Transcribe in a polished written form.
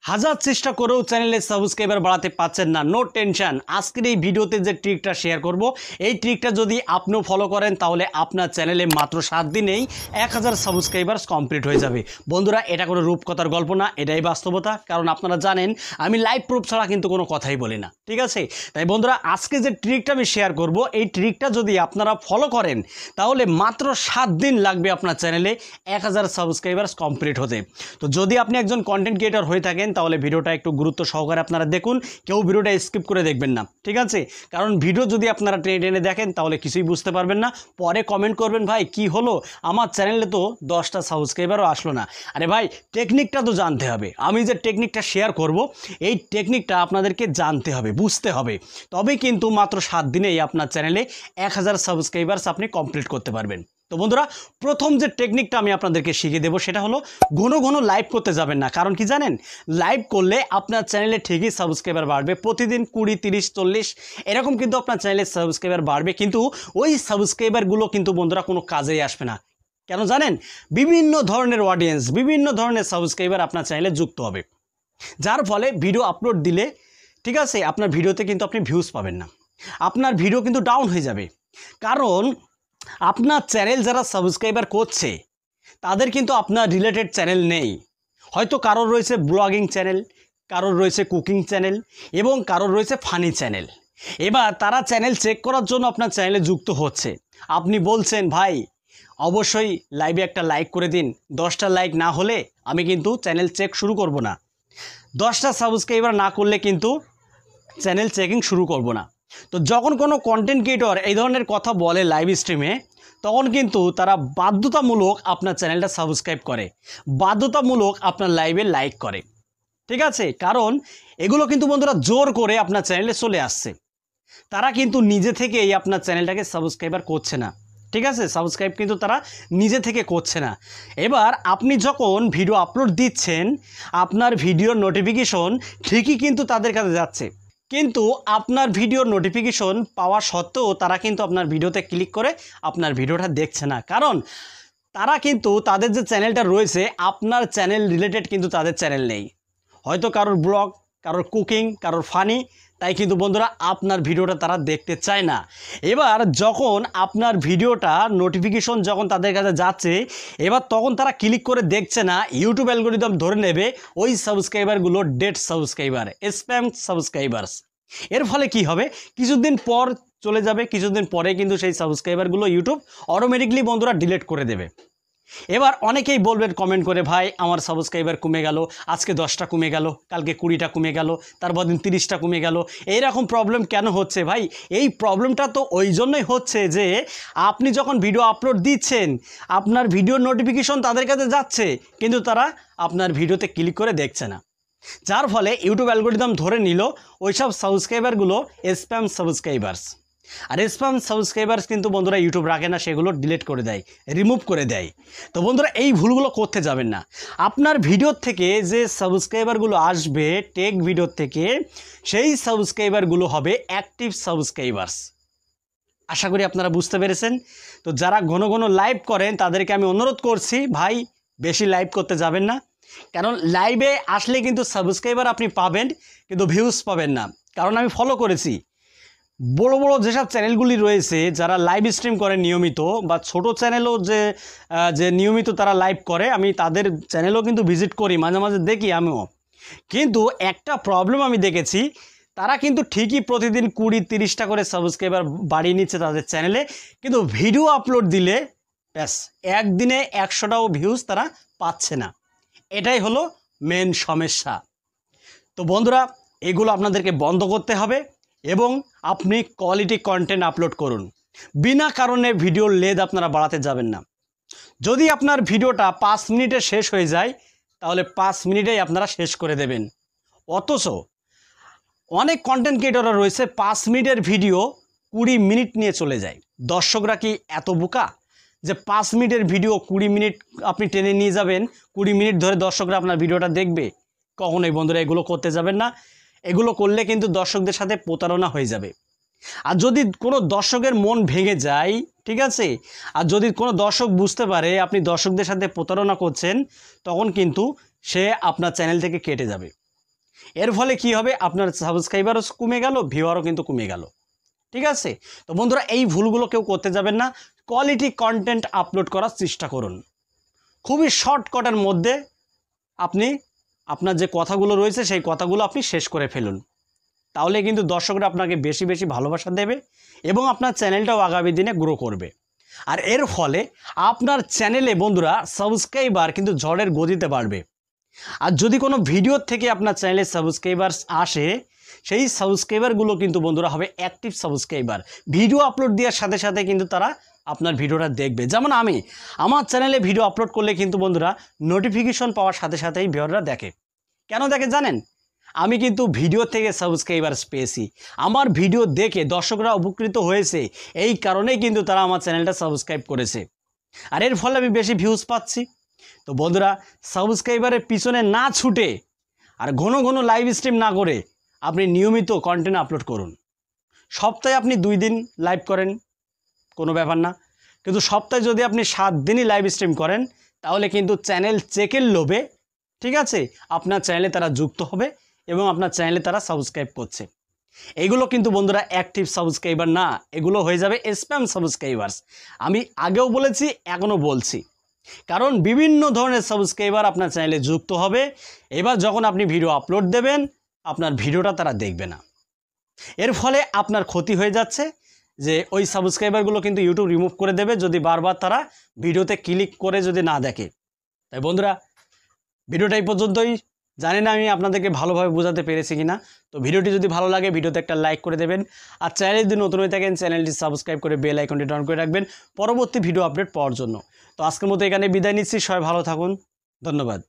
হাজার চেষ্টা করেও চ্যানেলে সাবস্ক্রাইবার বাড়াতে পারছেন না, নো টেনশন। আজকের এই ভিডিওতে যে ট্রিকটা শেয়ার করব, এই ট্রিকটা যদি আপনিও ফলো করেন তাহলে আপনার চ্যানেলে মাত্র 7 দিনেই 1000 সাবস্ক্রাইবার্স কমপ্লিট হয়ে যাবে। বন্ধুরা, এটা কোনো রূপকথার গল্প না, এটাই বাস্তবতা। কারণ আপনারা জানেন আমি লাইভ প্রুফ ছাড়া কিন্তু কোনো কথাই বলি না, ঠিক আছে? তাই বন্ধুরা, আজকে যে ট্রিকটা আমি শেয়ার করব, এই ট্রিকটা যদি আপনারা ফলো করেন তাহলে মাত্র 7 দিন লাগবে আপনার চ্যানেলে 1000 সাবস্ক্রাইবার্স কমপ্লিট হতে। তো যদি আপনি একজন কন্টেন্ট ক্রিয়েটর হয়ে থাকেন তাহলে ভিডিওটা একটু গুরুত্ব সহকারে আপনারা দেখুন, কেউ ভিডিওটা স্কিপ করে দেখবেন না, ঠিক আছে? কারণ ভিডিও যদি আপনারা টেনে টেনে দেখেন তাহলে কিছুই বুঝতে পারবেন না। পরে কমেন্ট করবেন, ভাই কি হলো, আমার চ্যানেলে তো 10টা সাবস্ক্রাইবারও আসলো না। আরে ভাই, টেকনিকটা তো জানতে হবে। আমি যে টেকনিকটা শেয়ার করব, এই টেকনিকটা আপনাদেরকে জানতে হবে, বুঝতে হবে, তবেই কিন্তু মাত্র 7 দিনেই আপনার চ্যানেলে 1000 সাবস্ক্রাইবার্স আপনি কমপ্লিট করতে পারবেন। তো বন্ধুরা, প্রথম যে টেকনিকটা আমি আপনাদেরকে শিখিয়ে দেবো সেটা হলো ঘন ঘন লাইভ করতে যাবেন না। কারণ কি জানেন, লাইভ করলে আপনার চ্যানেলে ঠিকই সাবস্ক্রাইবার বাড়বে, প্রতিদিন 20, 30, 40 এরকম কিন্তু আপনার চ্যানেলে সাবস্ক্রাইবার বাড়বে, কিন্তু ওই সাবস্ক্রাইবারগুলো কিন্তু বন্ধুরা কোনো কাজেই আসবে না। কেন জানেন? বিভিন্ন ধরনের অডিয়েন্স, বিভিন্ন ধরনের সাবস্ক্রাইবার আপনার চ্যানেলে যুক্ত হবে, যার ফলে ভিডিও আপলোড দিলে, ঠিক আছে, আপনার ভিডিওতে কিন্তু আপনি ভিউজ পাবেন না, আপনার ভিডিও কিন্তু ডাউন হয়ে যাবে। কারণ আপনার চ্যানেল যারা সাবস্ক্রাইবার করছে তাদের কিন্তু আপনার রিলেটেড চ্যানেল নেই। হয়তো কারোর রয়েছে ব্লগিং চ্যানেল, কারোর রয়েছে কুকিং চ্যানেল এবং কারোর রয়েছে ফানি চ্যানেল। এবার তারা চ্যানেল চেক করার জন্য আপনার চ্যানেলে যুক্ত হচ্ছে। আপনি বলছেন, ভাই অবশ্যই লাইভে একটা লাইক করে দিন, 10টা লাইক না হলে আমি কিন্তু চ্যানেল চেক শুরু করব না, 10টা সাবস্ক্রাইবার না করলে কিন্তু চ্যানেল চেকিং শুরু করব না। তো যখন কোনো কন্টেন্ট ক্রিয়েটর এই ধরনের কথা বলে লাইভ স্ট্রিমে, তখন কিন্তু তারা বাধ্যতামূলক আপনার চ্যানেলটা সাবস্ক্রাইব করে, বাধ্যতামূলক আপনার লাইভে লাইক করে, ঠিক আছে? কারণ এগুলো কিন্তু বন্ধুরা জোর করে আপনার চ্যানেলে চলে আসছে। তারা কিন্তু নিজে থেকেই আপনার চ্যানেলটাকে সাবস্ক্রাইবার করছে না, ঠিক আছে? সাবস্ক্রাইব কিন্তু তারা নিজে থেকে করছে না। এবার আপনি যখন ভিডিও আপলোড দিচ্ছেন, আপনার ভিডিওর নোটিফিকেশন ঠিকই কিন্তু তাদের কাছে যাচ্ছে, কিন্তু আপনার ভিডিওর নোটিফিকেশন পাওয়া সত্ত্বেও তারা কিন্তু আপনার ভিডিওতে ক্লিক করে আপনার ভিডিওটা দেখছে না। কারণ তারা কিন্তু তাদের যে চ্যানেলটা রয়েছে, আপনার চ্যানেল রিলেটেড কিন্তু তাদের চ্যানেল নেই। হয়তো কারোর ব্লগ, কারোর কুকিং, কারোর ফানি, তাই কিন্তু বন্ধুরা আপনার ভিডিওটা তারা দেখতে চায় না। এবার যখন আপনার ভিডিওটা নোটিফিকেশন যখন তাদের কাছে যাচ্ছে, এবার তখন তারা ক্লিক করে দেখছে না, ইউটিউব অ্যালগরিদম ধরে নেবে ওই সাবস্ক্রাইবারগুলো ডেড সাবস্ক্রাইবার, স্প্যাম সাবস্ক্রাইবার্স। এর ফলে কি হবে, কিছুদিন পর চলে যাবে, কিছুদিন পরে কিন্তু সেই সাবস্ক্রাইবারগুলো ইউটিউব অটোমেটিকলি বন্ধুরা ডিলিট করে দেবে। এবার অনেকেই বলবেন কমেন্ট করে, ভাই আমার সাবস্ক্রাইবার কমে গেল, আজকে 10টা কমে গেল, কালকে 20টা কমে গেল, তারপর দিন 30টা কমে গেল। এইরকম প্রবলেম কেন হচ্ছে ভাই? এই প্রবলেমটা তো ওই জন্যই হচ্ছে যে আপনি যখন ভিডিও আপলোড দিচ্ছেন, আপনার ভিডিওর নোটিফিকেশন তাদের কাছে যাচ্ছে, কিন্তু তারা আপনার ভিডিওতে ক্লিক করে দেখছে না, যার ফলে ইউটিউব অ্যালগরিদম ধরে নিল ওইসব সাবস্ক্রাইবারগুলো স্প্যাম সাবস্ক্রাইবার্স। আর স্প্যাম সাবস্ক্রাইবার্স কিন্তু বন্ধুরা ইউটিউব রাখে না, সেগুলো ডিলিট করে দেয়, রিমুভ করে দেয়। তো বন্ধুরা, এই ভুলগুলো করতে যাবেন না। আপনার ভিডিওর থেকে যে সাবস্ক্রাইবারগুলো আসবে টেক ভিডিওর থেকে, সেই সাবস্ক্রাইবারগুলো হবে অ্যাক্টিভ সাবস্ক্রাইবার্স। আশা করি আপনারা বুঝতে পেরেছেন। তো যারা ঘন ঘন লাইভ করেন তাদেরকে আমি অনুরোধ করছি, ভাই বেশি লাইভ করতে যাবেন না। কারণ লাইভে আসলে কিন্তু সাবস্ক্রাইবার আপনি পাবেন, কিন্তু ভিউজ পাবেন না। কারণ আমি ফলো করেছি বড় বড় যেসব চ্যানেলগুলি রয়েছে, যারা লাইভ স্ট্রিম করে নিয়মিত, বা ছোট চ্যানেলও যে নিয়মিত তারা লাইভ করে, আমি তাদের চ্যানেলও কিন্তু ভিজিট করি, মাঝে মাঝে দেখি আমিও। কিন্তু একটা প্রবলেম আমি দেখেছি, তারা কিন্তু ঠিকই প্রতিদিন 20-30টা করে সাবস্ক্রাইবার বাড়িয়ে নিচ্ছে তাদের চ্যানেলে, কিন্তু ভিডিও আপলোড দিলে ব্যাস একদিনে 100টাও ভিউজ তারা পাচ্ছে না। এটাই হলো মেন সমস্যা। তো বন্ধুরা, এগুলো আপনাদেরকে বন্ধ করতে হবে এবং আপনি কোয়ালিটি কন্টেন্ট আপলোড করুন। বিনা কারণে ভিডিওর লেন্থ আপনারা বাড়াতে যাবেন না। যদি আপনার ভিডিওটা 5 মিনিটে শেষ হয়ে যায়, তাহলে 5 মিনিটেই আপনারা শেষ করে দেবেন। অথচ অনেক কন্টেন্ট ক্রিয়েটররা রয়েছে 5 মিনিটের ভিডিও 20 মিনিট নিয়ে চলে যায়। দর্শকরা কি এত বোকা যে 5 মিনিটের ভিডিও 20 মিনিট আপনি টেনে নিয়ে যাবেন, 20 মিনিট ধরে দর্শকরা আপনার ভিডিওটা দেখবে? কখনোই বন্ধুরা এগুলো করতে যাবেন না। এগুলো করলে কিন্তু দর্শকদের সাথে প্রতারণা হয়ে যাবে। আর যদি কোনো দর্শকের মন ভেঙে যায়, ঠিক আছে, আর যদি কোনো দর্শক বুঝতে পারে আপনি দর্শকদের সাথে প্রতারণা করছেন, তখন কিন্তু সে আপনার চ্যানেল থেকে কেটে যাবে। এর ফলে কি হবে, আপনার সাবস্ক্রাইবারও কমে গেল, ভিউয়ারও কিন্তু কমে গেল। ঠিক আছে? তো বন্ধুরা এই ভুলগুলো কেউ করতে যাবেন না। কোয়ালিটি কন্টেন্ট আপলোড করার চেষ্টা করুন। খুবই শর্টকাটের মধ্যে আপনি আপনার যে কথাগুলো রয়েছে সেই কথাগুলো আপনি শেষ করে ফেলুন। তাহলে কিন্তু দর্শকরা আপনাকে বেশি বেশি ভালোবাসা দেবে এবং আপনার চ্যানেলটাও আগামী দিনে গ্রো করবে। আর এর ফলে আপনার চ্যানেলে বন্ধুরা সাবস্ক্রাইবার কিন্তু ঝড়ের গতিতে বাড়বে। আর যদি কোনো ভিডিও থেকে আপনার চ্যানেলে সাবস্ক্রাইবার আসে, সেই সাবস্ক্রাইবারগুলো কিন্তু বন্ধুরা হবে অ্যাক্টিভ সাবস্ক্রাইবার। ভিডিও আপলোড দেওয়ার সাথে সাথে কিন্তু তারা আপনার ভিডিওটা দেখবে। যেমন আমি আমার চ্যানেলে ভিডিও আপলোড করলে কিন্তু বন্ধুরা নোটিফিকেশন পাওয়ার সাথে সাথেই ভিডিওটা দেখে। কেন দেখে জানেন? আমি কিন্তু ভিডিও থেকে সাবস্ক্রাইবার পেয়েছি, আমার ভিডিও দেখে দর্শকরা উপকৃত হয়েছে, এই কারণেই কিন্তু তারা আমার চ্যানেলটা সাবস্ক্রাইব করেছে। আর এর ফলে আমি বেশি ভিউজ পাচ্ছি। তো বন্ধুরা সাবস্ক্রাইবারের পিছনে না ছুটে আর ঘন ঘন লাইভ স্ট্রিম না করে আপনি নিয়মিত কন্টেন্ট আপলোড করুন। সপ্তাহে আপনি 2 দিন লাইভ করেন, কোনো ব্যাপার না, কিন্তু সপ্তাহে যদি আপনি 7 দিনই লাইভ স্ট্রিম করেন তাহলে কিন্তু চ্যানেল চেকের লোভে, ঠিক আছে, আপনার চ্যানেলে তারা যুক্ত হবে এবং আপনার চ্যানেলে তারা সাবস্ক্রাইব করছে। এগুলো কিন্তু বন্ধুরা অ্যাক্টিভ সাবস্ক্রাইবার না, এগুলো হয়ে যাবে স্প্যাম সাবস্ক্রাইবার্স। আমি আগেও বলেছি, এখনও বলছি, কারণ বিভিন্ন ধরনের সাবস্ক্রাইবার আপনার চ্যানেলে যুক্ত হবে। এবার যখন আপনি ভিডিও আপলোড দেবেন আপনার ভিডিওটা তারা দেখবে না। এর ফলে আপনার ক্ষতি হয়ে যাচ্ছে যে ওই সাবস্ক্রাইবারগুলো কিন্তু ইউটিউব রিমুভ করে দেবে যদি বারবার তারা ভিডিওতে ক্লিক করে যদি না দেখে। তাই বন্ধুরা ভিডিওটা এই পর্যন্তই। জানি না আমি আপনাদেরকে ভালোভাবে বোঝাতে পেরেছি কিনা। তো ভিডিওটি যদি ভালো লাগে ভিডিওতে একটা লাইক করে দেবেন, আর চ্যানেলে যদি নতুন হয়ে থাকেন চ্যানেলটি সাবস্ক্রাইব করে বেল আইকনটি অন করে রাখবেন পরবর্তী ভিডিও আপডেট পাওয়ার জন্য। তো আজকের মতো এখানে বিদায় নিচ্ছি, সবাই ভালো থাকুন, ধন্যবাদ।